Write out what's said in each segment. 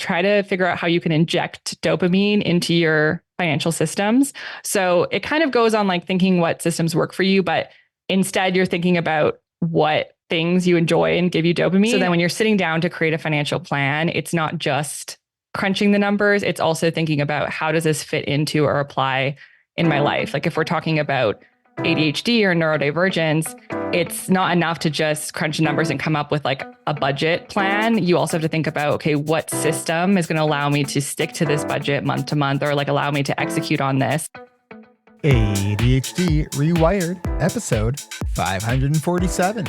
try to figure out how you can inject dopamine into your financial systems. So it kind of goes on like thinking what systems work for you, but instead you're thinking about what things you enjoy and give you dopamine. So then when you're sitting down to create a financial plan, it's not just crunching the numbers. It's also thinking about how does this fit into or apply in my life? Like if we're talking about ADHD or neurodivergence, it's not enough to just crunch the numbers and come up with like a budget plan. You also have to think about, okay, what system is going to allow me to stick to this budget month to month or like allow me to execute on this. ADHD Rewired, episode 547.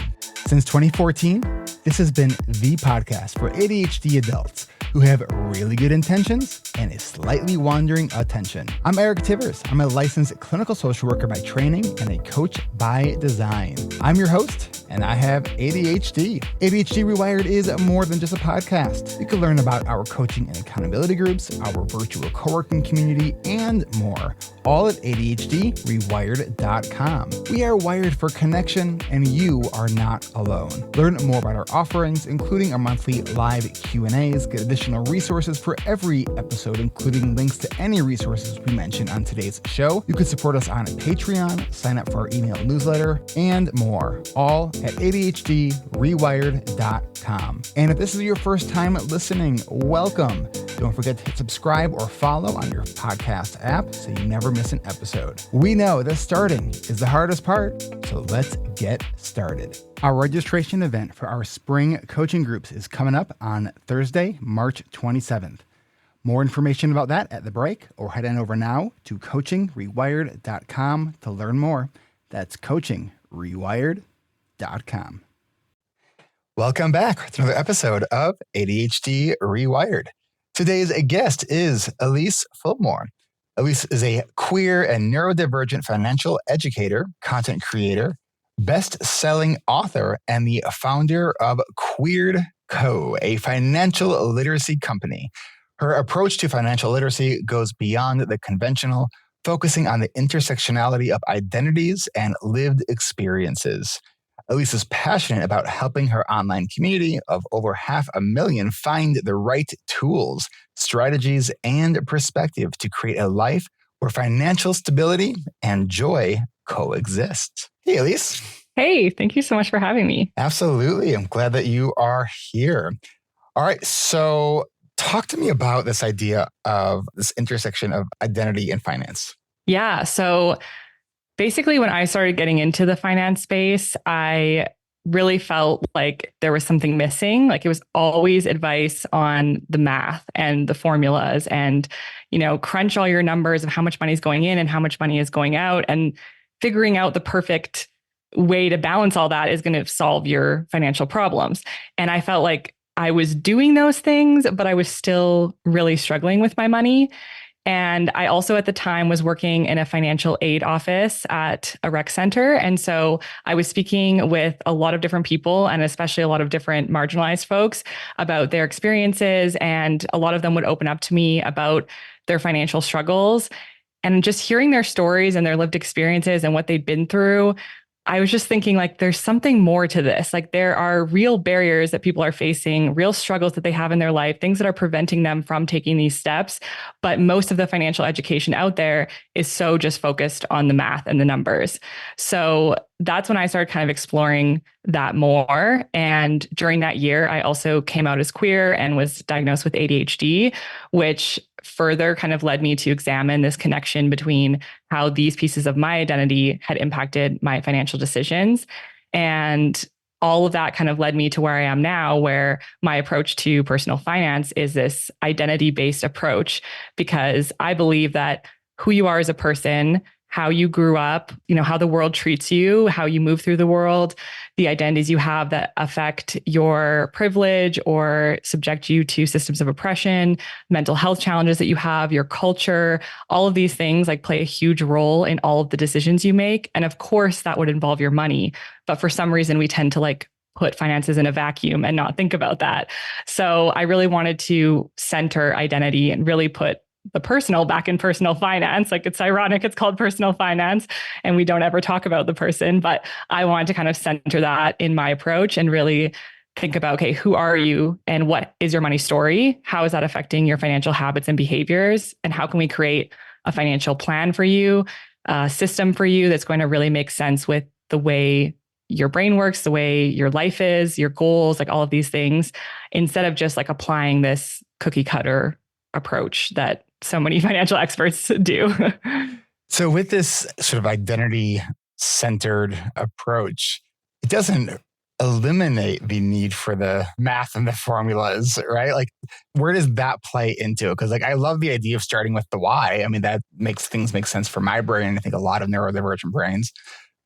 Since 2014, this has been the podcast for ADHD adults who have really good intentions and a slightly wandering attention. I'm Eric Tivers. I'm a licensed clinical social worker by training and a coach by design. I'm your host, and I have ADHD. ADHD Rewired is more than just a podcast. You can learn about our coaching and accountability groups, our virtual co-working community, and more, all at ADHDrewired.com. We are wired for connection, and you are not alone. Learn more about our offerings, including our monthly live Q&As, get additional resources for every episode, including links to any resources we mention on today's show. You can support us on Patreon, sign up for our email newsletter, and more, all at ADHDrewired.com. And if this is your first time listening, welcome. Don't forget to hit subscribe or follow on your podcast app so you never miss an episode. We know that starting is the hardest part, so let's get started. Our registration event for our spring coaching groups is coming up on Thursday, March 27th. More information about that at the break, or head on over now to coachingrewired.com to learn more. That's coachingrewired.com. Welcome back to another episode of ADHD Rewired. Today's guest is Ellyce Fulmore. Ellyce is a queer and neurodivergent financial educator, content creator, best-selling author, and the founder of Queered Co., a financial literacy company. Her approach to financial literacy goes beyond the conventional, focusing on the intersectionality of identities and lived experiences. Ellyce is passionate about helping her online community of over 500,000 find the right tools, strategies, and perspective to create a life where financial stability and joy coexist. Hey, Ellyce. Hey, thank you so much for having me. Absolutely. I'm glad that you are here. All right. So talk to me about this idea of this intersection of identity and finance. Yeah. So basically, when I started getting into the finance space, I really felt like there was something missing. Like it was always advice on the math and the formulas and, crunch all your numbers of how much money is going in and how much money is going out, and figuring out the perfect way to balance all that is going to solve your financial problems. And I felt like I was doing those things, but I was still really struggling with my money. And I also at the time was working in a financial aid office at a rec center. And so I was speaking with a lot of different people, and especially a lot of different marginalized folks, about their experiences. And a lot of them would open up to me about their financial struggles. And just hearing their stories and their lived experiences and what they'd been through, I was just thinking like, there's something more to this. Like there are real barriers that people are facing, real struggles that they have in their life, things that are preventing them from taking these steps. But most of the financial education out there is so just focused on the math and the numbers. So that's when I started kind of exploring that more. And during that year, I also came out as queer and was diagnosed with ADHD, which further kind of led me to examine this connection between how these pieces of my identity had impacted my financial decisions. And all of that kind of led me to where I am now, where my approach to personal finance is this identity-based approach, because I believe that who you are as a person, how you grew up, how the world treats you, how you move through the world, the identities you have that affect your privilege or subject you to systems of oppression, mental health challenges that you have, your culture, all of these things like play a huge role in all of the decisions you make. And of course, that would involve your money. But for some reason, we tend to put finances in a vacuum and not think about that. So I really wanted to center identity and really put the personal back in personal finance. Like it's ironic, it's called personal finance and we don't ever talk about the person, but I wanted to kind of center that in my approach and really think about, okay, who are you and what is your money story? How is that affecting your financial habits and behaviors? And how can we create a financial plan for you, a system for you that's going to really make sense with the way your brain works, the way your life is, your goals, like all of these things, instead of just like applying this cookie cutter approach that so many financial experts do. So with this sort of identity centered approach, it doesn't eliminate the need for the math and the formulas, right? Like, where does that play into it? Because like, I love the idea of starting with the why. I mean, that makes things make sense for my brain. I think a lot of neurodivergent brains,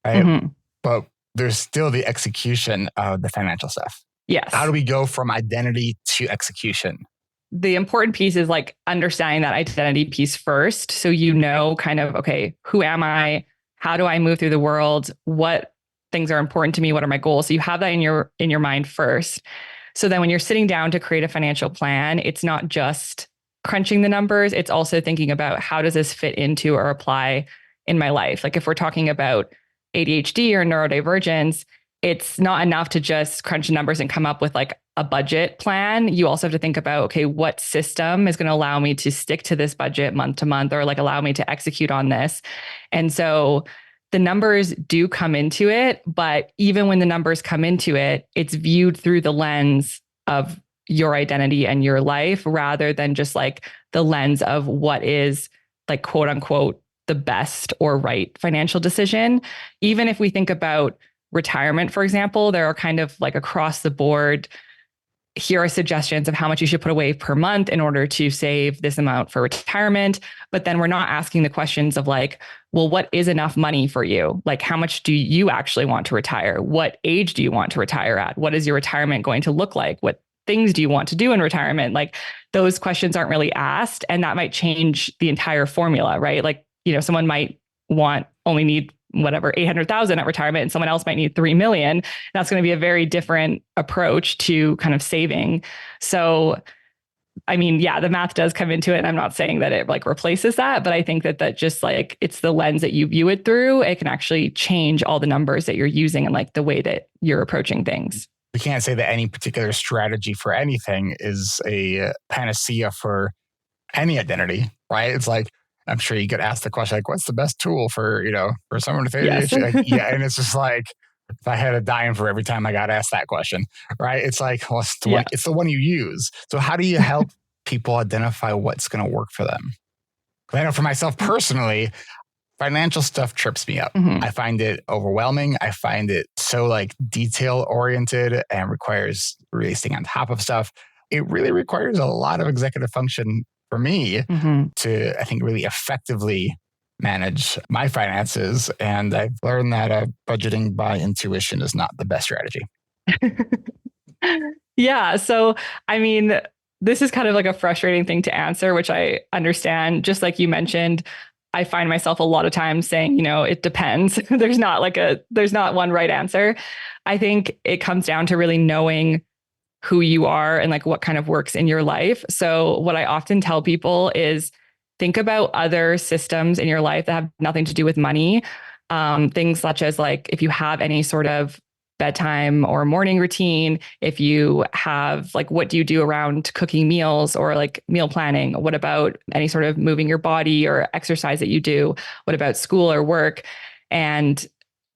right? Mm-hmm. But there's still the execution of the financial stuff. Yes. How do we go from identity to execution? The important piece is like understanding that identity piece first. So you know kind of, okay, who am I? How do I move through the world? What things are important to me? What are my goals? So you have that in your mind first. So then when you're sitting down to create a financial plan, it's not just crunching the numbers. It's also thinking about how does this fit into or apply in my life? Like if we're talking about ADHD or neurodivergence, it's not enough to just crunch the numbers and come up with like a budget plan. You also have to think about, okay, what system is going to allow me to stick to this budget month to month, or like allow me to execute on this. And so the numbers do come into it, but even when the numbers come into it, it's viewed through the lens of your identity and your life rather than just like the lens of what is like quote unquote the best or right financial decision. Even if we think about retirement, for example, there are kind of like across the board, here are suggestions of how much you should put away per month in order to save this amount for retirement. But then we're not asking the questions of like, well, what is enough money for you? Like, how much do you actually want to retire? What age do you want to retire at? What is your retirement going to look like? What things do you want to do in retirement? Like those questions aren't really asked, and that might change the entire formula, right? Like, someone might only need whatever, 800,000 at retirement, and someone else might need 3 million. That's going to be a very different approach to kind of saving. So, I mean, yeah, the math does come into it. And I'm not saying that it like replaces that, but I think that just like, it's the lens that you view it through. It can actually change all the numbers that you're using and like the way that you're approaching things. We can't say that any particular strategy for anything is a panacea for any identity, right? It's like, I'm sure you could ask the question, like, what's the best tool for someone with ADHD? Yes. Like, yeah. And it's just like, if I had a dime for every time I got asked that question, right? It's like, well, it's the one you use. So how do you help people identify what's going to work for them? Because I know for myself personally, financial stuff trips me up. Mm-hmm. I find it overwhelming. I find it so like detail oriented and requires really staying on top of stuff. It really requires a lot of executive function for me to, I think, really effectively manage my finances. And I've learned that budgeting by intuition is not the best strategy. Yeah. So, I mean, this is kind of like a frustrating thing to answer, which I understand. Just like you mentioned, I find myself a lot of times saying, it depends. There's not one right answer. I think it comes down to really knowing who you are and like what kind of works in your life. So what I often tell people is think about other systems in your life that have nothing to do with money. Things such as like if you have any sort of bedtime or morning routine, if you have like, what do you do around cooking meals or like meal planning? What about any sort of moving your body or exercise that you do? What about school or work? And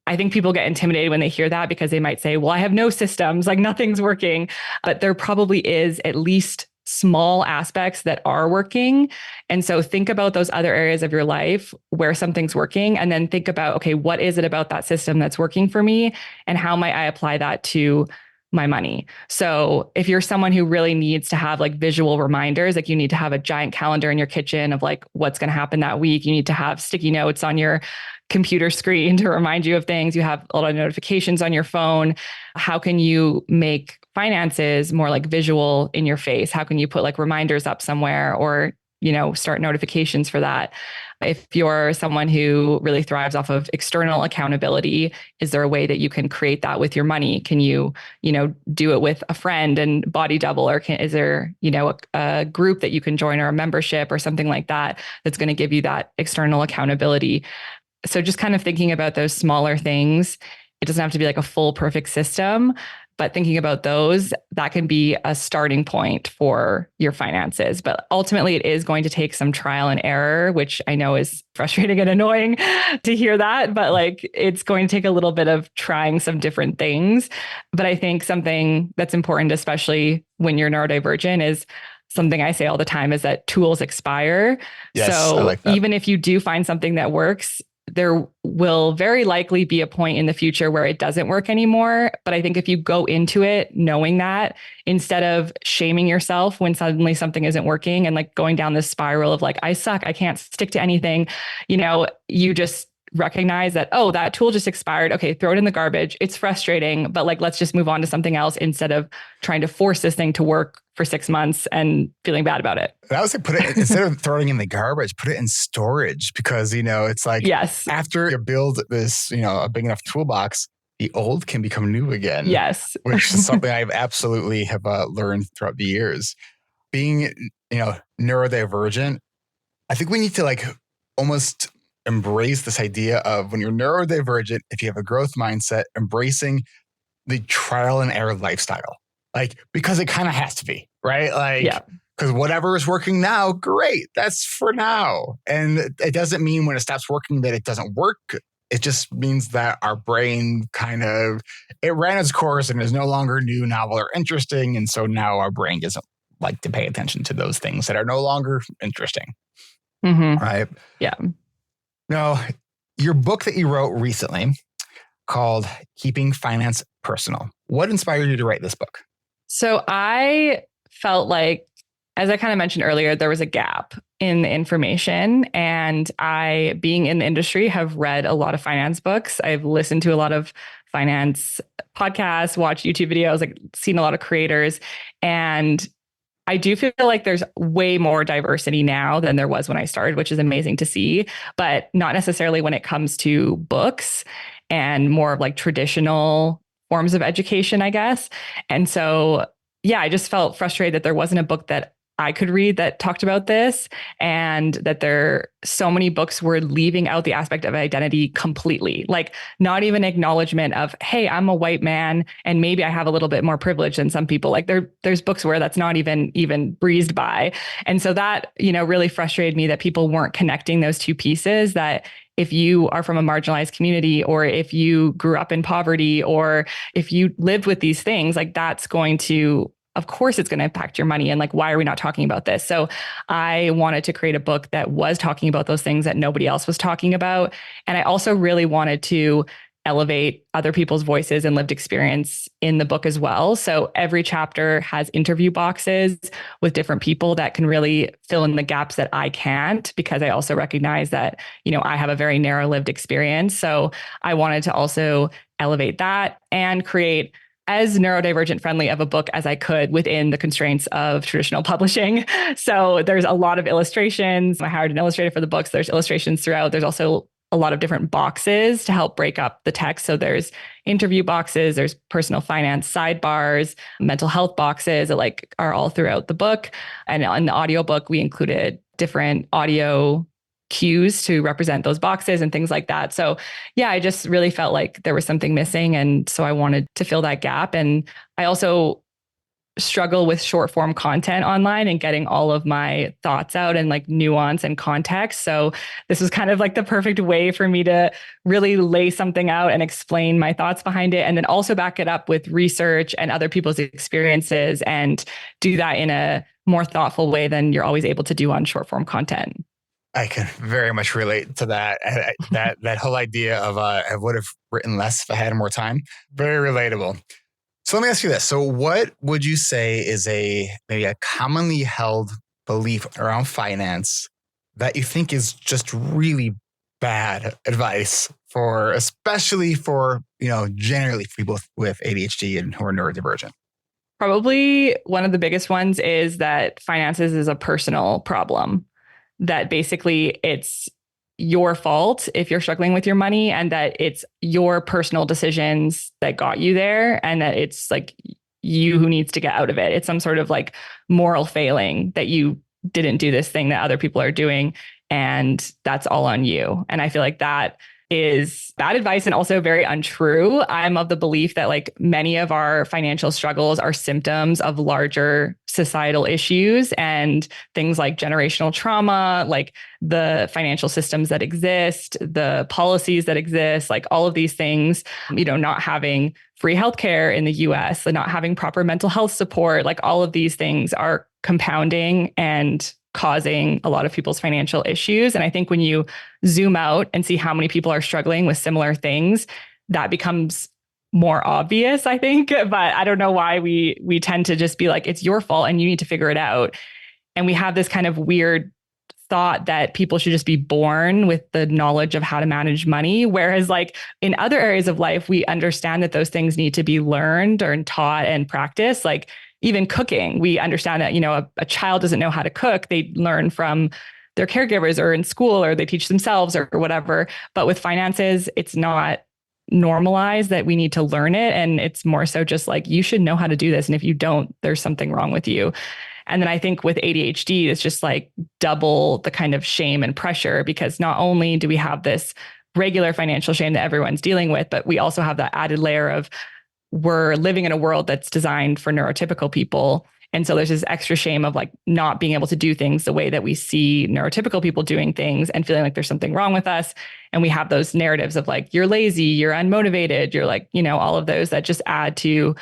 I think people get intimidated when they hear that because they might say, well, I have no systems, like nothing's working. But there probably is at least small aspects that are working. And so think about those other areas of your life where something's working, and then think about, okay, what is it about that system that's working for me? And how might I apply that to my money? So if you're someone who really needs to have like visual reminders, like you need to have a giant calendar in your kitchen of like what's going to happen that week. You need to have sticky notes on your computer screen to remind you of things. You have a lot of notifications on your phone. How can you make finances more like visual in your face? How can you put like reminders up somewhere or, start notifications for that? If you're someone who really thrives off of external accountability, is there a way that you can create that with your money? Can you, do it with a friend and body double? Or is there, a group that you can join or a membership or something like that that's going to give you that external accountability? So just kind of thinking about those smaller things. It doesn't have to be like a full perfect system, But thinking about those, that can be a starting point for your finances. But ultimately, it is going to take some trial and error, which I know is frustrating and annoying to hear that. But like, it's going to take a little bit of trying some different things. But I think something that's important, especially when you're neurodivergent, is something I say all the time is that tools expire. Yes, I So like that. even if you do find something that works, there will very likely be a point in the future where it doesn't work anymore. But I think if you go into it knowing that, instead of shaming yourself when suddenly something isn't working and like going down this spiral of like, I suck, I can't stick to anything, you just recognize that, oh, that tool just expired. Okay, throw it in the garbage. It's frustrating, but like, let's just move on to something else instead of trying to force this thing to work for 6 months and feeling bad about it. I would say put it, instead of throwing in the garbage, put it in storage, because, it's like, yes, after you build this, a big enough toolbox, the old can become new again. Yes. Which is something I've absolutely have learned throughout the years. Being, neurodivergent, I think we need to like almost embrace this idea of when you're neurodivergent, if you have a growth mindset, embracing the trial and error lifestyle. Like, because it kind of has to be, right? Like, because whatever is working now, great. That's for now. And it doesn't mean when it stops working that it doesn't work. It just means that our brain it ran its course and is no longer new, novel, or interesting. And so now our brain doesn't like to pay attention to those things that are no longer interesting. Mm-hmm. Right? Yeah. Now, your book that you wrote recently called Keeping Finance Personal. What inspired you to write this book? So I felt like, as I kind of mentioned earlier, there was a gap in the information. And I, being in the industry, have read a lot of finance books. I've listened to a lot of finance podcasts, watched YouTube videos, like seen a lot of creators. And I do feel like there's way more diversity now than there was when I started, which is amazing to see, but not necessarily when it comes to books and more of like traditional forms of education, I guess. And so, yeah, I just felt frustrated that there wasn't a book that I could read that talked about this, and that so many books were leaving out the aspect of identity completely. Like, not even acknowledgement of, hey, I'm a white man and maybe I have a little bit more privilege than some people. Like there's books where that's not even breezed by. And so that, really frustrated me that people weren't connecting those two pieces, that if you are from a marginalized community, or if you grew up in poverty, or if you lived with these things, like that's going to, of course, it's going to impact your money. And like, why are we not talking about this? So I wanted to create a book that was talking about those things that nobody else was talking about. And I also really wanted to elevate other people's voices and lived experience in the book as well. So every chapter has interview boxes with different people that can really fill in the gaps that I can't, because I also recognize that, I have a very narrow lived experience. So I wanted to also elevate that and create as neurodivergent friendly of a book as I could within the constraints of traditional publishing. So there's a lot of illustrations. I hired an illustrator for the books. There's illustrations throughout. There's also a lot of different boxes to help break up the text. So there's interview boxes, there's personal finance sidebars, mental health boxes that like are all throughout the book. And in the audiobook, we included different audio cues to represent those boxes and things like that. So yeah, I just really felt like there was something missing. And so I wanted to fill that gap. And I also struggle with short form content online and getting all of my thoughts out and like nuance and context. So this was kind of like the perfect way for me to really lay something out and explain my thoughts behind it. And then also back it up with research and other people's experiences, and do that in a more thoughtful way than you're always able to do on short form content. I can very much relate to that. That whole idea of I would have written less if I had more time. Very relatable. So let me ask you this. So what would you say is maybe a commonly held belief around finance that you think is just really bad advice especially for, generally for people with ADHD and who are neurodivergent? Probably one of the biggest ones is that finances is a personal problem, that basically it's your fault if you're struggling with your money, and that it's your personal decisions that got you there, and that it's like you who needs to get out of it. It's some sort of like moral failing that you didn't do this thing that other people are doing, and that's all on you. And I feel like that is bad advice and also very untrue. I'm of the belief that like many of our financial struggles are symptoms of larger societal issues and things like generational trauma, like the financial systems that exist, the policies that exist, like all of these things, not having free healthcare in the US, and not having proper mental health support, like all of these things are compounding and causing a lot of people's financial issues. And I think when you zoom out and see how many people are struggling with similar things, that becomes more obvious, I think. But I don't know why we tend to just be like, it's your fault and you need to figure it out. And we have this kind of weird thought that people should just be born with the knowledge of how to manage money. Whereas like in other areas of life, we understand that those things need to be learned or taught and practiced. Like even cooking, we understand that, a child doesn't know how to cook. They learn from their caregivers or in school, or they teach themselves or whatever. But with finances, it's not normalized that we need to learn it. And it's more so just like, you should know how to do this. And if you don't, there's something wrong with you. And then I think with ADHD, it's just like double the kind of shame and pressure, because not only do we have this regular financial shame that everyone's dealing with, but we also have that added layer of we're living in a world that's designed for neurotypical people. And so there's this extra shame of like not being able to do things the way that we see neurotypical people doing things and feeling like there's something wrong with us. And we have those narratives of like, you're lazy, you're unmotivated, you're like, all of those that just add to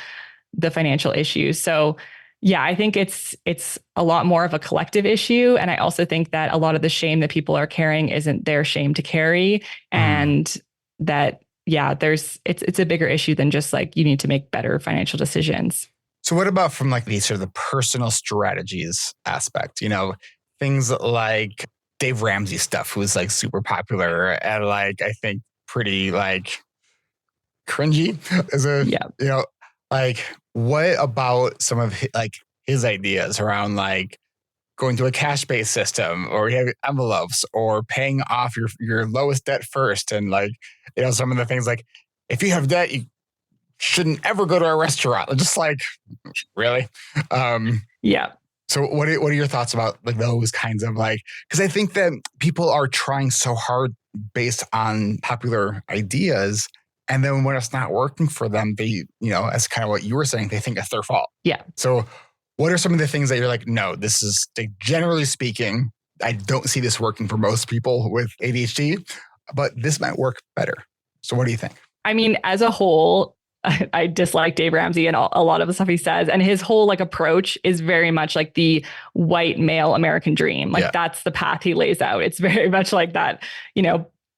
the financial issues. So yeah, I think it's a lot more of a collective issue. And I also think that a lot of the shame that people are carrying isn't their shame to carry. And that, yeah, it's a bigger issue than just like, you need to make better financial decisions. So what about from like the sort of the personal strategies aspect, things like Dave Ramsey stuff, who's like super popular and like, I think pretty like cringy as like what about some of his ideas around like going to a cash-based system, or you have envelopes, or paying off your lowest debt first. And like, some of the things like, if you have debt, you shouldn't ever go to a restaurant. Just like, really? Yeah. So what are your thoughts about like those kinds of like, because I think that people are trying so hard based on popular ideas. And then when it's not working for them, they, as kind of what you were saying, they think it's their fault. Yeah. So what are some of the things that you're like, no, this is like, generally speaking, I don't see this working for most people with ADHD, but this might work better. So what do you think? I mean, as a whole, I dislike Dave Ramsey and a lot of the stuff he says. And his whole like approach is very much like the white male American dream. Like that's the path he lays out. It's very much like that,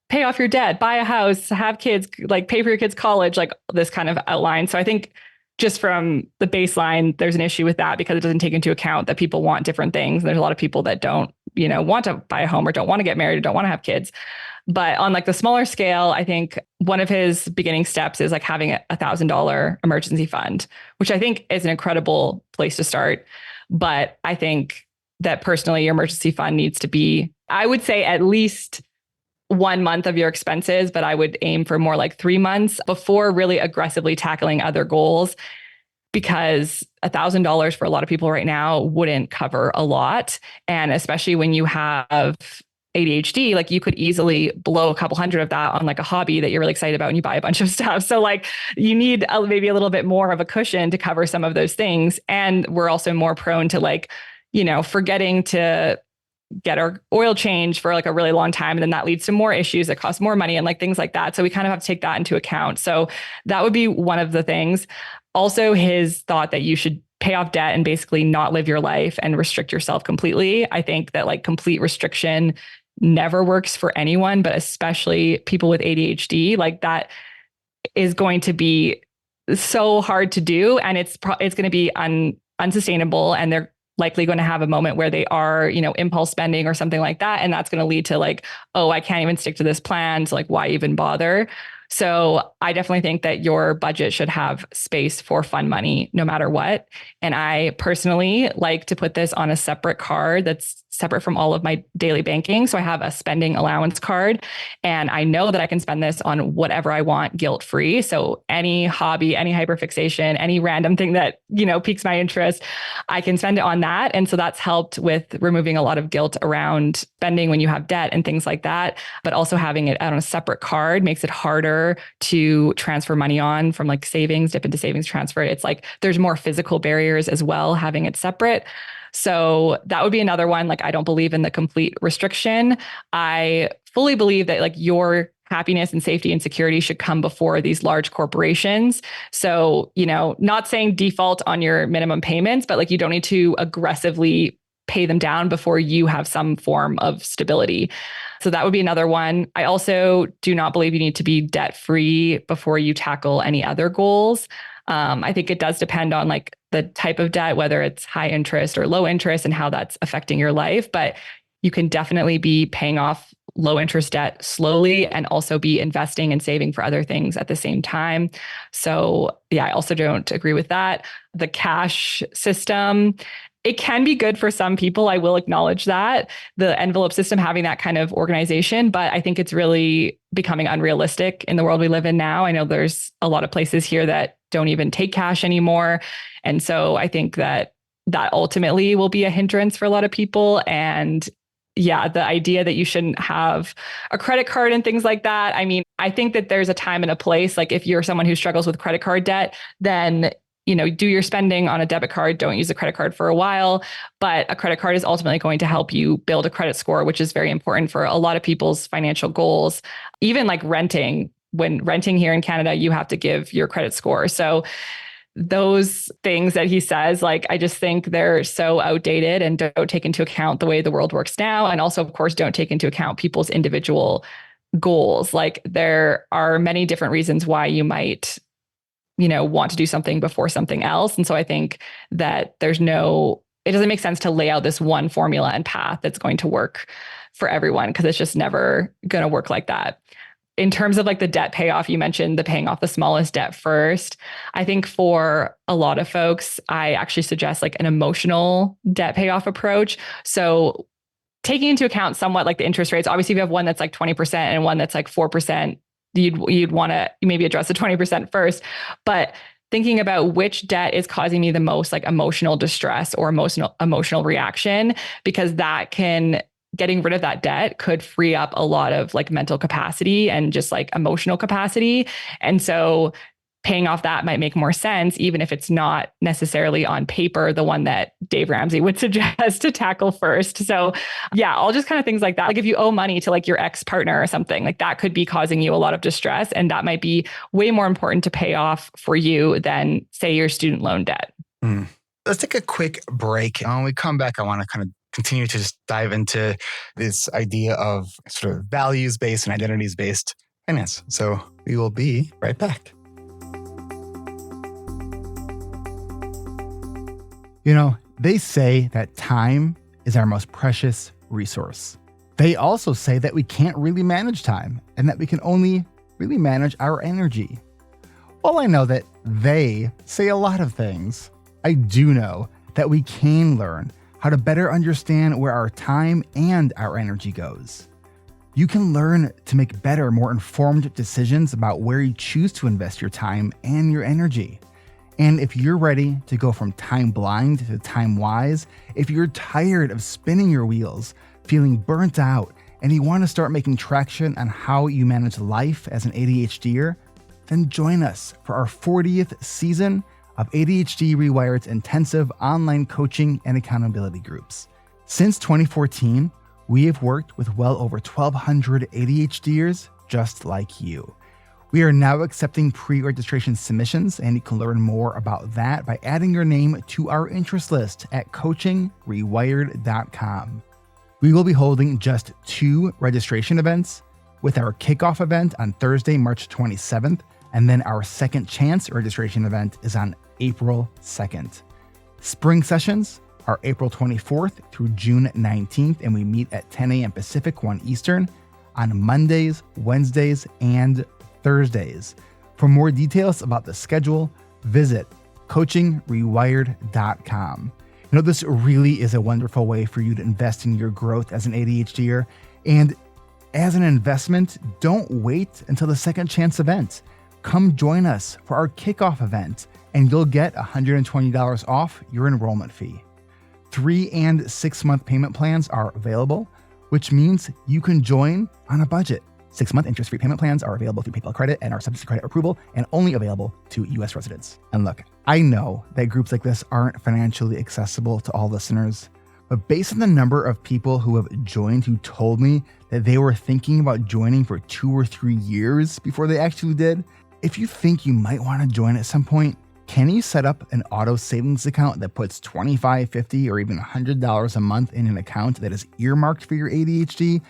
pay off your debt, buy a house, have kids, like pay for your kids' college, like this kind of outline. So I think just from the baseline, there's an issue with that because it doesn't take into account that people want different things. There's a lot of people that don't, want to buy a home or don't want to get married or don't want to have kids. But on like the smaller scale, I think one of his beginning steps is like having a $1,000 emergency fund, which I think is an incredible place to start. But I think that personally, your emergency fund needs to be, I would say at least 1 month of your expenses, but I would aim for more like 3 months before really aggressively tackling other goals, because $1,000 for a lot of people right now wouldn't cover a lot. And especially when you have ADHD, like you could easily blow a couple hundred of that on like a hobby that you're really excited about and you buy a bunch of stuff. So like you need maybe a little bit more of a cushion to cover some of those things. And we're also more prone to like, forgetting to get our oil change for like a really long time. And then that leads to more issues that cost more money and like things like that. So we kind of have to take that into account. So that would be one of the things. Also, his thought that you should pay off debt and basically not live your life and restrict yourself completely. I think that like complete restriction never works for anyone, but especially people with ADHD, like that is going to be so hard to do. And it's going to be unsustainable. And they're likely going to have a moment where they are, impulse spending or something like that. And that's going to lead to like, oh, I can't even stick to this plan. So like, why even bother? So I definitely think that your budget should have space for fun money no matter what. And I personally like to put this on a separate card that's separate from all of my daily banking. So I have a spending allowance card, and I know that I can spend this on whatever I want guilt-free. So any hobby, any hyperfixation, any random thing that, piques my interest, I can spend it on that. And so that's helped with removing a lot of guilt around spending when you have debt and things like that. But also having it out on a separate card makes it harder to transfer money on from like savings, dip into savings, transfer. It's like there's more physical barriers as well, having it separate. So that would be another one. Like, I don't believe in the complete restriction. I fully believe that like your happiness and safety and security should come before these large corporations. So, not saying default on your minimum payments, but like you don't need to aggressively pay them down before you have some form of stability. So that would be another one. I also do not believe you need to be debt-free before you tackle any other goals. I think it does depend on like the type of debt, whether it's high interest or low interest and how that's affecting your life. But you can definitely be paying off low interest debt slowly and also be investing and saving for other things at the same time. So yeah, I also don't agree with that. The cash system, it can be good for some people. I will acknowledge that, the envelope system, having that kind of organization, but I think it's really becoming unrealistic in the world we live in now. I know there's a lot of places here that don't even take cash anymore. And so I think that ultimately will be a hindrance for a lot of people. And yeah, the idea that you shouldn't have a credit card and things like that. I mean, I think that there's a time and a place. Like if you're someone who struggles with credit card debt, then do your spending on a debit card, don't use a credit card for a while. But a credit card is ultimately going to help you build a credit score, which is very important for a lot of people's financial goals. Even like renting, when renting here in Canada, you have to give your credit score. So those things that he says, like, I just think they're so outdated and don't take into account the way the world works now. And also, of course, don't take into account people's individual goals. Like there are many different reasons why you might want to do something before something else. And so I think that it doesn't make sense to lay out this one formula and path that's going to work for everyone, because it's just never going to work like that. In terms of like the debt payoff, you mentioned the paying off the smallest debt first. I think for a lot of folks, I actually suggest like an emotional debt payoff approach. So taking into account somewhat like the interest rates, obviously if you have one that's like 20% and one that's like 4%, you'd want to maybe address the 20% first, but thinking about which debt is causing me the most like emotional distress or emotional reaction, because getting rid of that debt could free up a lot of like mental capacity and just like emotional capacity. And so paying off that might make more sense, even if it's not necessarily on paper the one that Dave Ramsey would suggest to tackle first. So yeah, all just kind of things like that. Like if you owe money to like your ex-partner or something, like that could be causing you a lot of distress. And that might be way more important to pay off for you than, say, your student loan debt. Let's take a quick break. And when we come back, I want to kind of continue to just dive into this idea of sort of values-based and identities-based finance. So we will be right back. They say that time is our most precious resource. They also say that we can't really manage time and that we can only really manage our energy. While I know that they say a lot of things, I do know that we can learn how to better understand where our time and our energy goes. You can learn to make better, more informed decisions about where you choose to invest your time and your energy. And if you're ready to go from time blind to time wise, if you're tired of spinning your wheels, feeling burnt out, and you want to start making traction on how you manage life as an ADHDer, then join us for our 40th season of ADHD reWired's intensive online coaching and accountability groups. Since 2014, we have worked with well over 1,200 ADHDers just like you. We are now accepting pre-registration submissions, and you can learn more about that by adding your name to our interest list at coachingrewired.com. We will be holding just 2 registration events, with our kickoff event on Thursday, March 27th, and then our second chance registration event is on April 2nd. Spring sessions are April 24th through June 19th, and we meet at 10 a.m. Pacific, 1 Eastern, on Mondays, Wednesdays, and Thursdays. For more details about the schedule, visit coachingrewired.com. This really is a wonderful way for you to invest in your growth as an ADHDer. And as an investment, don't wait until the Second Chance event. Come join us for our kickoff event, and you'll get $120 off your enrollment fee. 3 and 6 month payment plans are available, which means you can join on a budget. 6-month interest-free payment plans are available through PayPal Credit and are subject to credit approval and only available to U.S. residents. And look, I know that groups like this aren't financially accessible to all listeners, but based on the number of people who have joined who told me that they were thinking about joining for 2 or 3 years before they actually did, if you think you might want to join at some point, can you set up an auto savings account that puts $25, $50, or even $100 a month in an account that is earmarked for your ADHD?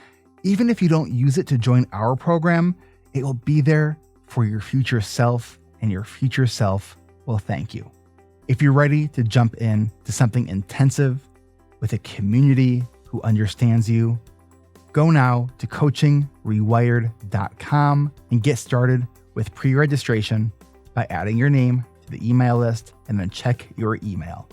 Even if you don't use it to join our program, it will be there for your future self, and your future self will thank you. If you're ready to jump in to something intensive with a community who understands you, go now to coachingrewired.com and get started with pre-registration by adding your name to the email list and then check your email.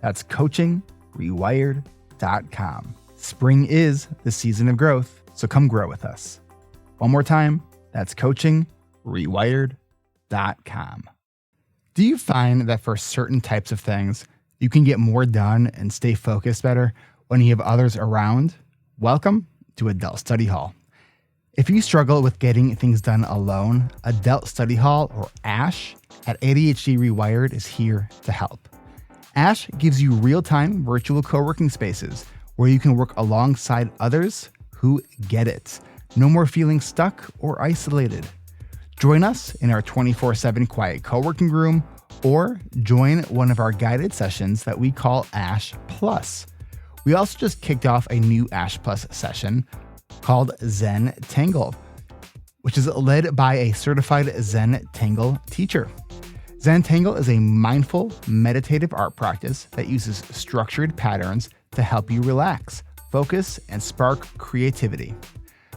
That's coachingrewired.com. Spring is the season of growth, so come grow with us. One more time, that's coachingrewired.com. Do you find that for certain types of things, you can get more done and stay focused better when you have others around? Welcome to Adult Study Hall. If you struggle with getting things done alone, Adult Study Hall, or ASH, at ADHD Rewired is here to help. ASH gives you real-time virtual co-working spaces where you can work alongside others who get it. No more feeling stuck or isolated. Join us in our 24/7 quiet co-working room, or join one of our guided sessions that we call ASH Plus. We also just kicked off a new ASH Plus session called Zen Tangle, which is led by a certified Zen Tangle teacher. Zen Tangle is a mindful, meditative art practice that uses structured patterns to help you relax, focus, and spark creativity.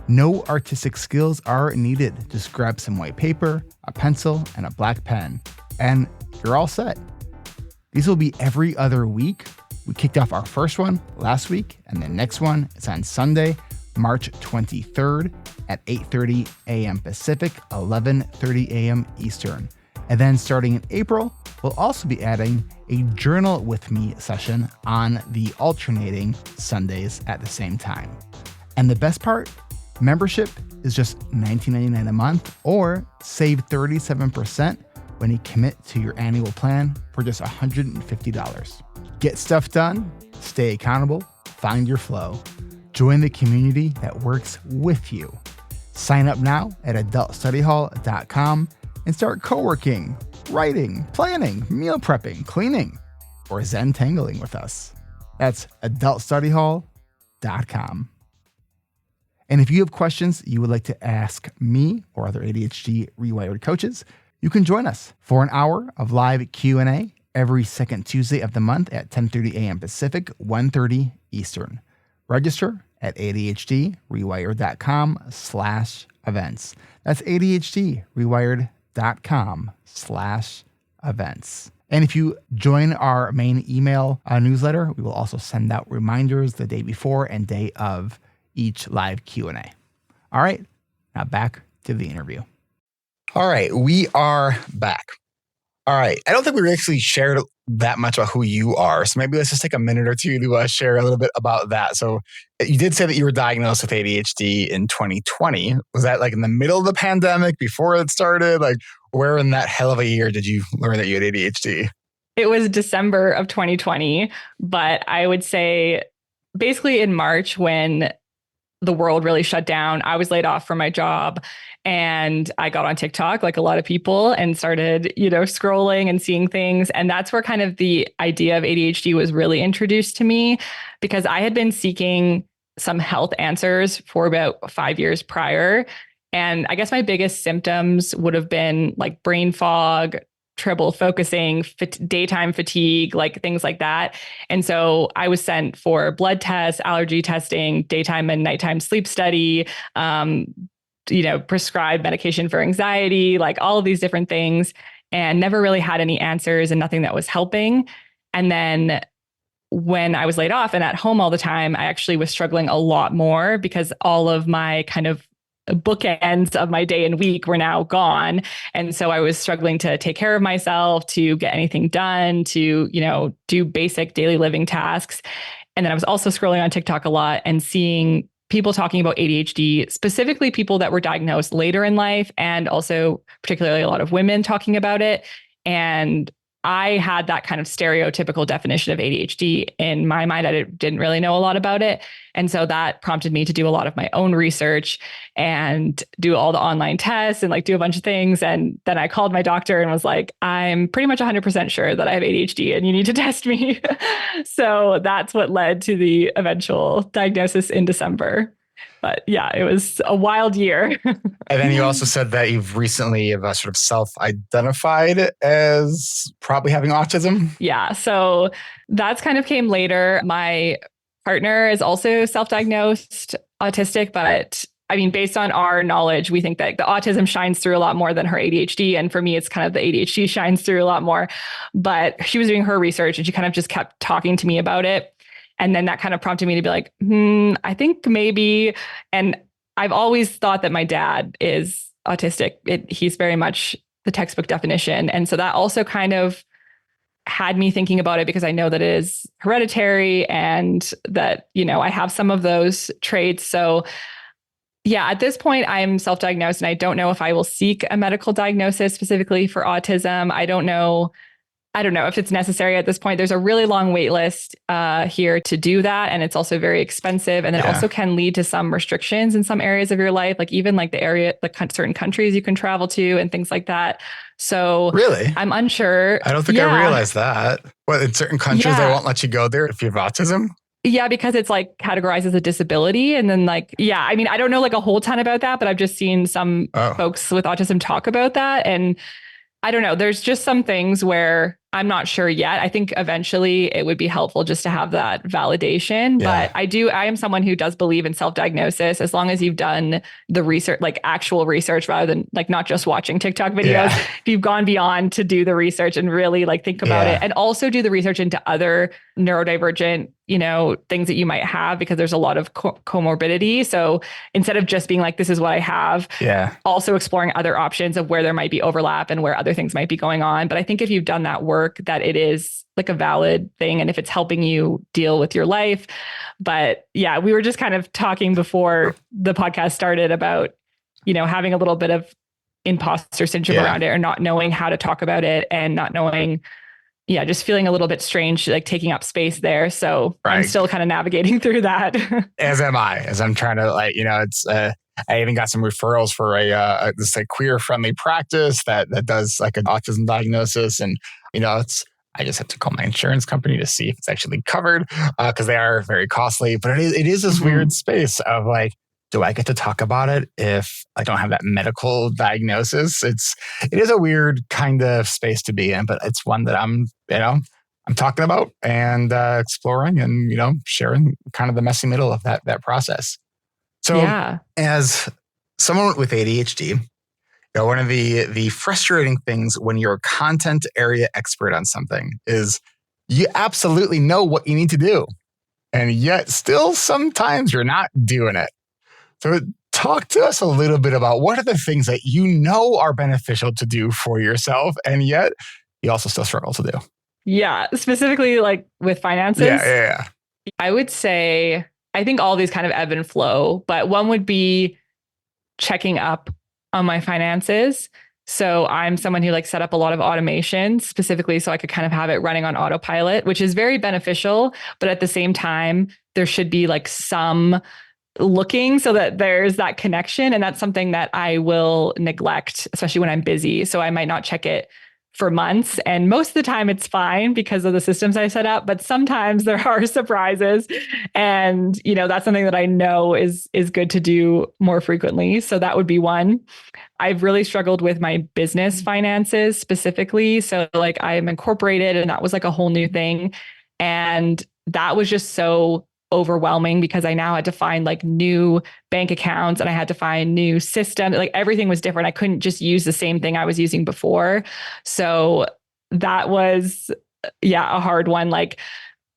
No artistic skills are needed. Just grab some white paper, a pencil, and a black pen, and you're all set. These will be every other week. We kicked off our first one last week, and the next one is on Sunday, March 23rd at 8:30 a.m. Pacific, 11:30 a.m. Eastern. And then starting in April, we'll also be adding a Journal with Me session on the alternating Sundays at the same time. And the best part, membership is just $19.99 a month, or save 37% when you commit to your annual plan for just $150. Get stuff done, stay accountable, find your flow. Join the community that works with you. Sign up now at adultstudyhall.com and start co-working, writing, planning, meal prepping, cleaning, or Zen tangling with us. That's adultstudyhall.com. And if you have questions you would like to ask me or other ADHD Rewired coaches, you can join us for an hour of live Q&A every second Tuesday of the month at 10:30 a.m. Pacific, 1:30 Eastern. Register at adhdrewired.com/events. That's adhdrewired.com/events. And if you join our main email newsletter, we will also send out reminders the day before and day of each live Q&A. All right, now back to the interview. All right, we are back. All right, I don't think we actually shared that much about who you are. So maybe let's just take a minute or two to share a little bit about that. So you did say that you were diagnosed with ADHD in 2020. Was that like in the middle of the pandemic, before it started? Like, where in that hell of a year did you learn that you had ADHD? It was December of 2020, but I would say basically in March, when the world really shut down, I was laid off from my job, and I got on TikTok like a lot of people and started, scrolling and seeing things. And that's where kind of the idea of ADHD was really introduced to me, because I had been seeking some health answers for about 5 years prior. And I guess my biggest symptoms would have been like brain fog, trouble focusing, daytime fatigue, like things like that. And so I was sent for blood tests, allergy testing, daytime and nighttime sleep study, prescribed medication for anxiety, like all of these different things, and never really had any answers and nothing that was helping. And then when I was laid off and at home all the time, I actually was struggling a lot more because all of my kind of bookends of my day and week were now gone. And so I was struggling to take care of myself, to get anything done, to, do basic daily living tasks. And then I was also scrolling on TikTok a lot and seeing people talking about ADHD, specifically people that were diagnosed later in life, and also particularly a lot of women talking about it. And I had that kind of stereotypical definition of ADHD in my mind. I didn't really know a lot about it. And so that prompted me to do a lot of my own research and do all the online tests and like do a bunch of things. And then I called my doctor and was like, I'm pretty much 100% sure that I have ADHD and you need to test me. So that's what led to the eventual diagnosis in December. But yeah, it was a wild year. And then you also said that you've recently sort of self-identified as probably having autism. Yeah. So that's kind of came later. My partner is also self-diagnosed autistic, but I mean, based on our knowledge, we think that the autism shines through a lot more than her ADHD. And for me, it's kind of the ADHD shines through a lot more. But she was doing her research and she kind of just kept talking to me about it. And then that kind of prompted me to be like, I think maybe. And I've always thought that my dad is autistic. He's very much the textbook definition. And so that also kind of had me thinking about it because I know that it is hereditary and that, I have some of those traits. So yeah, at this point, I'm self-diagnosed and I don't know if I will seek a medical diagnosis specifically for autism. I don't know if it's necessary at this point. There's a really long wait list here to do that. And it's also very expensive. And it also can lead to some restrictions in some areas of your life, like even like the area, like certain countries you can travel to and things like that. So really, I'm unsure. I don't think I realized that. Well, in certain countries, they won't let you go there if you have autism. Yeah, because it's like categorized as a disability. And then I mean, I don't know like a whole ton about that, but I've just seen some folks with autism talk about that. And I don't know, there's just some things where I'm not sure yet. I think eventually it would be helpful just to have that validation. Yeah. But I am someone who does believe in self-diagnosis as long as you've done the research, like actual research rather than like not just watching TikTok videos. Yeah. If you've gone beyond to do the research and really like think about it and also do the research into other neurodivergent, things that you might have because there's a lot of comorbidity. So instead of just being like, this is what I have, also exploring other options of where there might be overlap and where other things might be going on. But I think if you've done that work, that it is like a valid thing and if it's helping you deal with your life. But yeah, we were just kind of talking before the podcast started about, having a little bit of imposter syndrome around it or not knowing how to talk about it and not knowing, just feeling a little bit strange, like taking up space there. So I'm still kind of navigating through that. As I'm trying to it's, I even got some referrals for this like queer friendly practice that does like an autism diagnosis. And, I just have to call my insurance company to see if it's actually covered because they are very costly. But it is this weird space of like, do I get to talk about it if I don't have that medical diagnosis? It is a weird kind of space to be in, but it's one that I'm talking about and exploring and, sharing kind of the messy middle of that process. So as someone with ADHD, one of the frustrating things when you're a content area expert on something is you absolutely know what you need to do. And yet still sometimes you're not doing it. So talk to us a little bit about what are the things that are beneficial to do for yourself and yet you also still struggle to do. Yeah, specifically like with finances. Yeah. I would say, I think all these kind of ebb and flow, but one would be checking up on my finances. So I'm someone who like set up a lot of automation specifically so I could kind of have it running on autopilot, which is very beneficial. But at the same time, there should be like some looking so that there's that connection. And that's something that I will neglect, especially when I'm busy. So I might not check it for months. And most of the time it's fine because of the systems I set up, but sometimes there are surprises. And, that's something that I know is good to do more frequently. So that would be one. I've really struggled with my business finances specifically. So like I'm incorporated and that was like a whole new thing. And that was just so overwhelming because I now had to find like new bank accounts and I had to find new systems. Like everything was different. I couldn't just use the same thing I was using before. So that was, a hard one. Like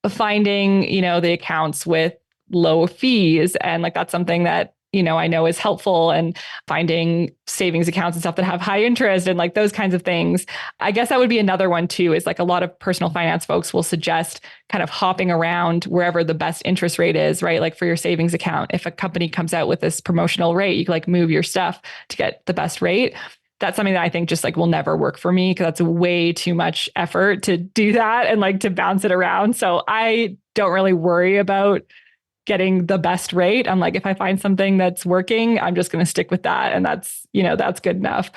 finding, the accounts with low fees. And like, that's something that, I know is helpful, and finding savings accounts and stuff that have high interest and like those kinds of things. I guess that would be another one too, is like a lot of personal finance folks will suggest kind of hopping around wherever the best interest rate is, right? Like for your savings account, if a company comes out with this promotional rate, you can like move your stuff to get the best rate. That's something that I think just like will never work for me, because that's way too much effort to do that and like to bounce it around. So I don't really worry about getting the best rate. I'm like, if I find something that's working, I'm just going to stick with that. And that's good enough.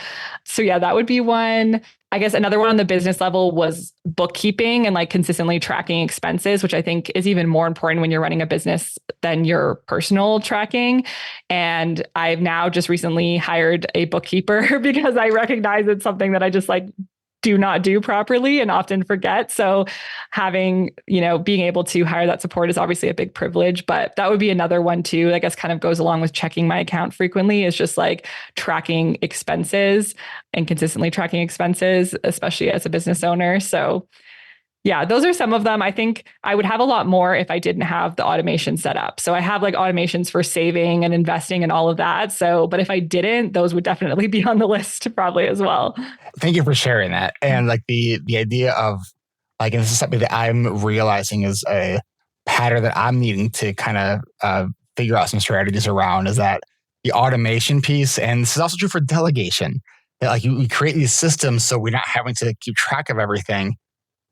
So yeah, that would be one. I guess another one on the business level was bookkeeping and like consistently tracking expenses, which I think is even more important when you're running a business than your personal tracking. And I've now just recently hired a bookkeeper because I recognize it's something that I just like do not do properly and often forget. So having, being able to hire that support is obviously a big privilege, but that would be another one too. I guess kind of goes along with checking my account frequently, is just like tracking expenses and consistently tracking expenses, especially as a business owner. So yeah, those are some of them. I think I would have a lot more if I didn't have the automation set up. So I have like automations for saving and investing and all of that. So, but if I didn't, those would definitely be on the list probably as well. Thank you for sharing that. And like the idea of like, and this is something that I'm realizing is a pattern that I'm needing to kind of figure out some strategies around, is that the automation piece, and this is also true for delegation, that like we create these systems so we're not having to keep track of everything.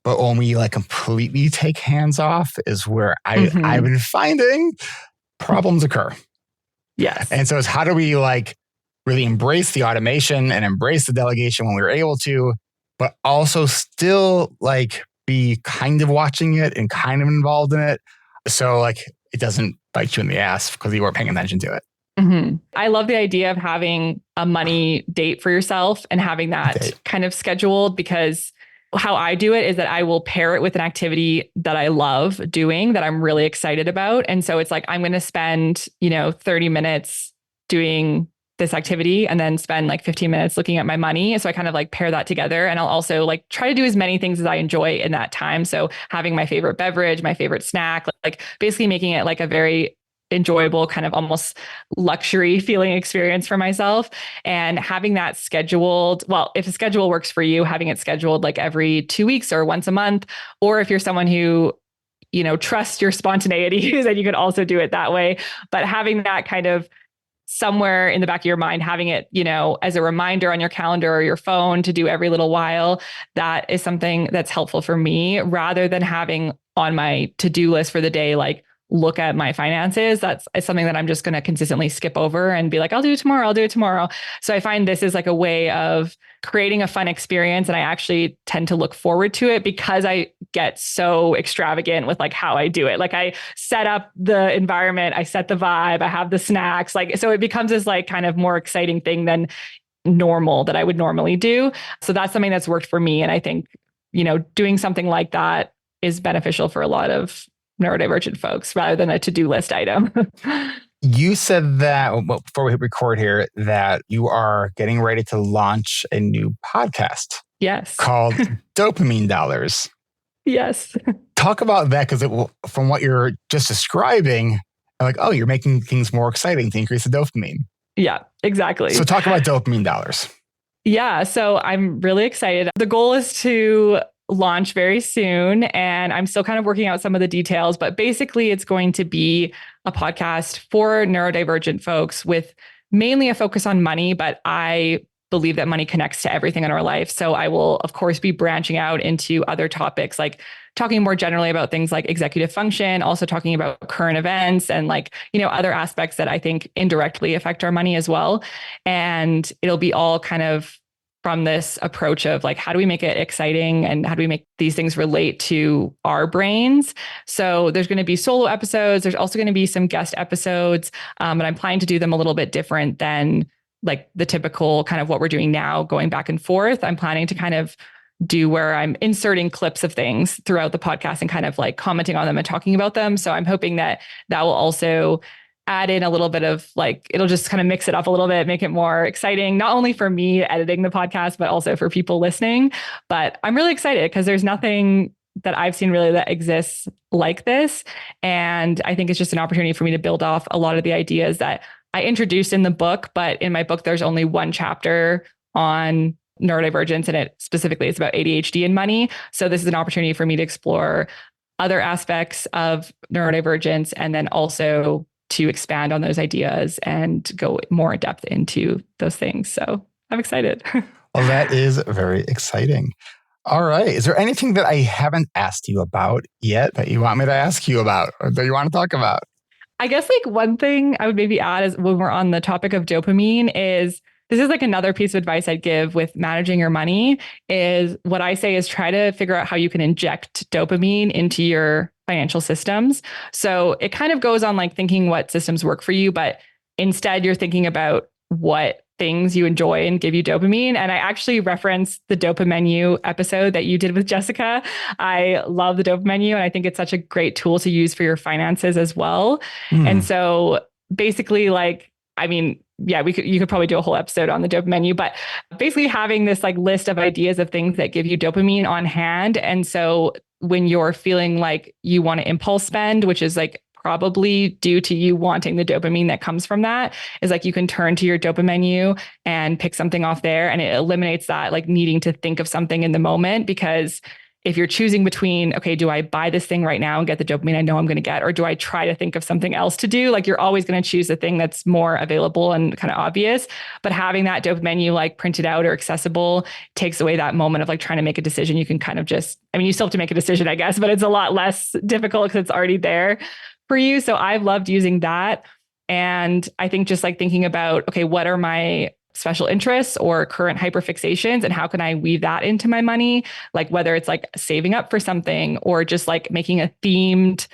But when we like completely take hands off is where I've been finding problems occur. Yes. And so it's how do we like really embrace the automation and embrace the delegation when we're able to, but also still like be kind of watching it and kind of involved in it. So like it doesn't bite you in the ass because you weren't paying attention to it. Mm-hmm. I love the idea of having a money date for yourself and having that kind of scheduled, because how I do it is that I will pair it with an activity that I love doing, that I'm really excited about. And so it's like, I'm going to spend, 30 minutes doing this activity and then spend like 15 minutes looking at my money. So I kind of like pair that together. And I'll also like try to do as many things as I enjoy in that time. So having my favorite beverage, my favorite snack, like basically making it like a very enjoyable kind of almost luxury feeling experience for myself, and having that scheduled. Well, if a schedule works for you, having it scheduled like every 2 weeks or once a month, or if you're someone who, trusts your spontaneity, then you can also do it that way. But having that kind of somewhere in the back of your mind, having it, as a reminder on your calendar or your phone to do every little while, that is something that's helpful for me, rather than having on my to-do list for the day, like, look at my finances. That's something that I'm just going to consistently skip over and be like, I'll do it tomorrow. So I find this is like a way of creating a fun experience. And I actually tend to look forward to it because I get so extravagant with like how I do it. Like I set up the environment, I set the vibe, I have the snacks, like, so it becomes this like kind of more exciting thing than normal that I would normally do. So that's something that's worked for me. And I think, doing something like that is beneficial for a lot of neurodivergent folks rather than a to-do list item. You said that, well, before we hit record here, that you are getting ready to launch a new podcast. Yes. Called Dopamine Dollars. Yes. Talk about that, because from what you're just describing, I'm like, oh, you're making things more exciting to increase the dopamine. Yeah, exactly. So talk about Dopamine Dollars. Yeah, so I'm really excited. The goal is to launch very soon, and I'm still kind of working out some of the details, but basically it's going to be a podcast for neurodivergent folks with mainly a focus on money, but I believe that money connects to everything in our life. So I will, of course, be branching out into other topics, like talking more generally about things like executive function, also talking about current events and like, other aspects that I think indirectly affect our money as well. And it'll be all kind of from this approach of like, how do we make it exciting and how do we make these things relate to our brains? So there's going to be solo episodes. There's also going to be some guest episodes. And I'm planning to do them a little bit different than like the typical kind of what we're doing now, going back and forth. I'm planning to kind of do where I'm inserting clips of things throughout the podcast and kind of like commenting on them and talking about them. So I'm hoping that that will also add in a little bit of like, it'll just kind of mix it up a little bit, make it more exciting, not only for me editing the podcast, but also for people listening. But I'm really excited because there's nothing that I've seen really that exists like this. And I think it's just an opportunity for me to build off a lot of the ideas that I introduced in the book. But in my book, there's only one chapter on neurodivergence, and it specifically it's about ADHD and money. So this is an opportunity for me to explore other aspects of neurodivergence and then also to expand on those ideas and go more in depth into those things. So I'm excited. Well, that is very exciting. All right. Is there anything that I haven't asked you about yet that you want me to ask you about or that you want to talk about? I guess like one thing I would maybe add is when we're on the topic of dopamine is this is like another piece of advice I'd give with managing your money is what I say is try to figure out how you can inject dopamine into your financial systems. So it kind of goes on like thinking what systems work for you, but instead you're thinking about what things you enjoy and give you dopamine. And I actually referenced the Dopamine episode that you did with Jessica. I love the Dopamine, and I think it's such a great tool to use for your finances as well. And so basically, like, I mean, yeah, you could probably do a whole episode on the Dopamine, but basically having this like list of ideas of things that give you dopamine on hand. And so when you're feeling like you want to impulse spend, which is like probably due to you wanting the dopamine that comes from that, is like you can turn to your Dopamine and pick something off there, and it eliminates that like needing to think of something in the moment. Because if you're choosing between, okay, do I buy this thing right now and get the dopamine I know I'm going to get, or do I try to think of something else to do? Like you're always going to choose the thing that's more available and kind of obvious. But having that Dopamine like printed out or accessible takes away that moment of like trying to make a decision. You can kind of just, I mean, you still have to make a decision, I guess, but it's a lot less difficult because it's already there for you. So I've loved using that. And I think just like thinking about, okay, what are my special interests or current hyperfixations and how can I weave that into my money? Like whether it's like saving up for something or just like making a themed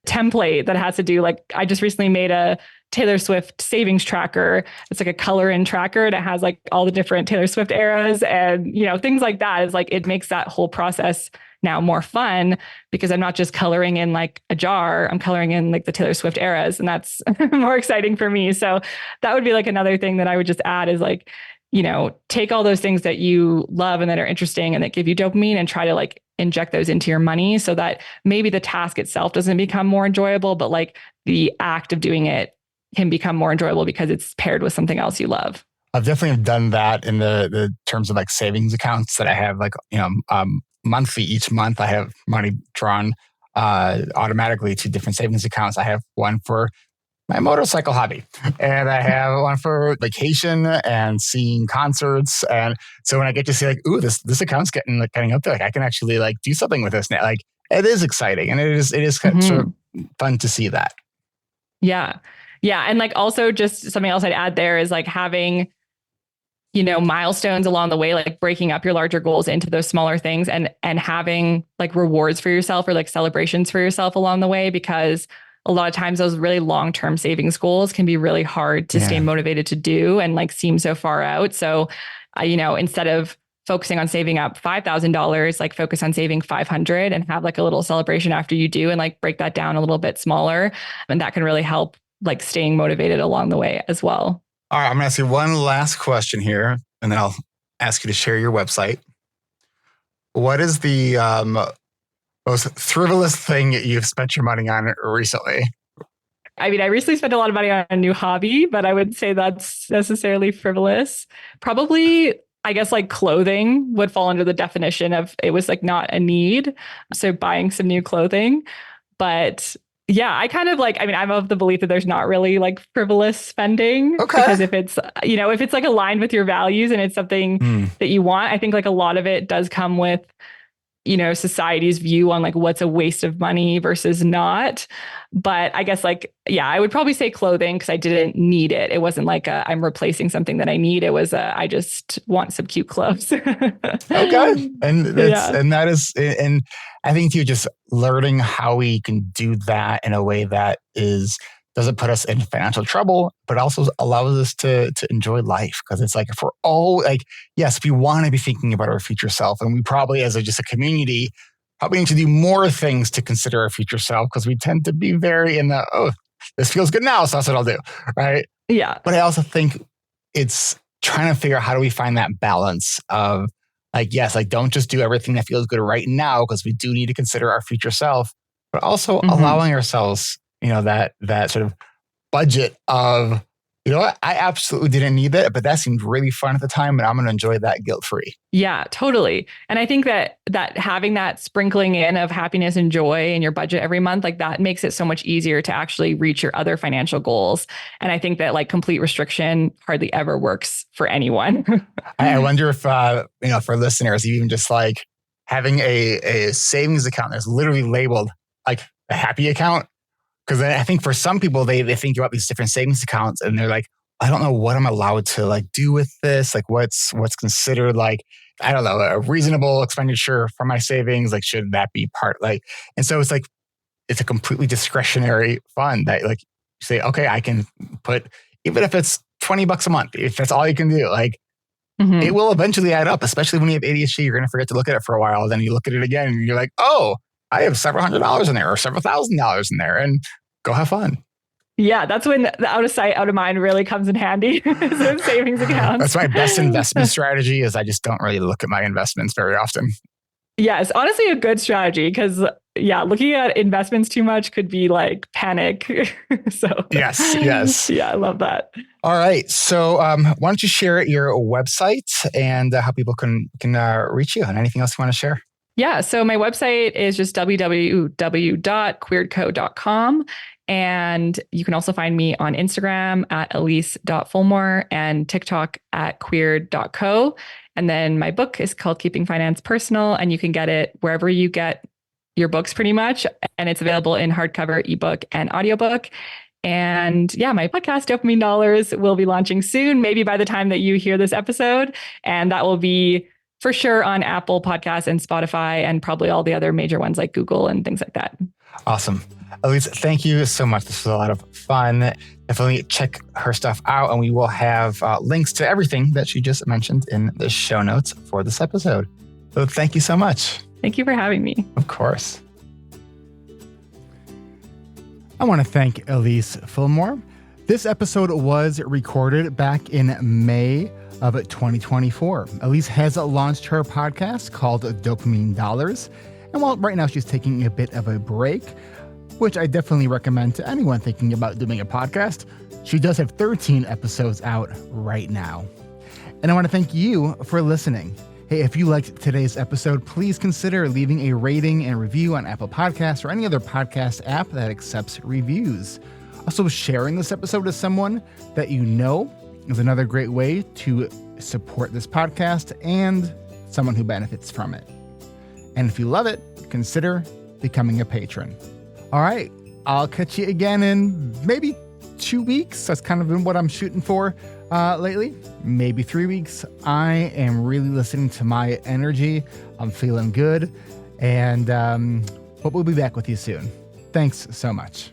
template that has to do, like I just recently made a Taylor Swift savings tracker. It's like a color in tracker and it has like all the different Taylor Swift eras and, you know, things like that. Is like, it makes that whole process now more fun because I'm not just coloring in like a jar, I'm coloring in like the Taylor Swift eras, and that's more exciting for me. So that would be like another thing that I would just add is like, you know, take all those things that you love and that are interesting and that give you dopamine and try to like inject those into your money so that maybe the task itself doesn't become more enjoyable, but like the act of doing it can become more enjoyable because it's paired with something else you love. I've definitely done that in the terms of like savings accounts that I have, like, you know, monthly. Each month I have money drawn automatically to different savings accounts. I have one for my motorcycle hobby, and I have one for vacation and seeing concerts. And so when I get to see like, ooh, this account's getting up there, like I can actually like do something with this now. Like it is exciting, and it is kind of sort of fun to see that. Yeah. Yeah. And like also just something else I'd add there is like having, you know, milestones along the way, like breaking up your larger goals into those smaller things and having like rewards for yourself or like celebrations for yourself along the way, because a lot of times those really long-term savings goals can be really hard to stay motivated to do and like seem so far out. So, you know, instead of focusing on saving up $5,000, like focus on saving 500 and have like a little celebration after you do and like break that down a little bit smaller. And that can really help like staying motivated along the way as well. All right, I'm going to ask you one last question here, and then I'll ask you to share your website. What is the most frivolous thing you've spent your money on recently? I mean, I recently spent a lot of money on a new hobby, but I wouldn't say that's necessarily frivolous. Probably, I guess like clothing would fall under the definition of it was like not a need. So buying some new clothing. But yeah, I kind of like, I mean, I'm of the belief that there's not really like frivolous spending. Okay. Because if it's, you know, if it's like aligned with your values and it's something that you want, I think like a lot of it does come with, you know, society's view on like what's a waste of money versus not. But I guess like, yeah, I would probably say clothing because I didn't need it. It wasn't like I'm replacing something that I need. It was I just want some cute clothes. Okay. And that is, and I think you're just learning how we can do that in a way that doesn't put us in financial trouble, but also allows us to enjoy life. Because it's like, if we're all like, yes, we want to be thinking about our future self. And we probably, as just a community, probably need to do more things to consider our future self, because we tend to be very in the, oh, this feels good now, so that's what I'll do. Right. Yeah. But I also think it's trying to figure out how do we find that balance of Like, yes, like don't just do everything that feels good right now, because we do need to consider our future self, but also allowing ourselves, that sort of budget of, you know what, I absolutely didn't need that, but that seemed really fun at the time, and I'm going to enjoy that guilt-free. Yeah, totally. And I think that having that sprinkling in of happiness and joy in your budget every month, like that makes it so much easier to actually reach your other financial goals. And I think that like complete restriction hardly ever works for anyone. I wonder if, for listeners, even just like having a savings account that's literally labeled like a happy account. Because I think for some people, they think about these different savings accounts and they're like, I don't know what I'm allowed to like do with this. Like what's considered like, I don't know, a reasonable expenditure for my savings. Like, should that be part and so it's like, it's a completely discretionary fund that like you say, okay, I can put, even if it's $20 a month, if that's all you can do, like it will eventually add up, especially when you have ADHD, you're going to forget to look at it for a while. Then you look at it again and you're like, oh, I have several $100s in there or several $1,000s in there, and go have fun. Yeah, that's when the out of sight, out of mind really comes in handy. So savings accounts. That's my best investment strategy is I just don't really look at my investments very often. Yeah, it's honestly a good strategy because looking at investments too much could be like panic. So yes. Yeah, I love that. All right. So why don't you share your website and how people can reach you, and anything else you want to share? Yeah. So my website is just www.queeredco.com. And you can also find me on Instagram at Ellyce.Fulmore and TikTok at queered.co. And then my book is called Keeping Finance Personal, and you can get it wherever you get your books pretty much. And it's available in hardcover, ebook, and audiobook. And my podcast, Dopamine Dollars, will be launching soon, maybe by the time that you hear this episode. And that will be for sure on Apple Podcasts and Spotify and probably all the other major ones like Google and things like that. Awesome. Ellyce, thank you so much. This was a lot of fun. Definitely check her stuff out, and we will have links to everything that she just mentioned in the show notes for this episode. So thank you so much. Thank you for having me. Of course. I want to thank Ellyce Fulmore. This episode was recorded back in May of 2024. Ellyce has launched her podcast called Dopamine Dollars. And while right now she's taking a bit of a break, which I definitely recommend to anyone thinking about doing a podcast, she does have 13 episodes out right now. And I want to thank you for listening. Hey, if you liked today's episode, please consider leaving a rating and review on Apple Podcasts or any other podcast app that accepts reviews. Also, sharing this episode with someone that you know is another great way to support this podcast and someone who benefits from it. And if you love it, consider becoming a patron. All right, I'll catch you again in maybe 2 weeks. That's kind of been what I'm shooting for lately. Maybe 3 weeks. I am really listening to my energy. I'm feeling good. And but we'll be back with you soon. Thanks so much.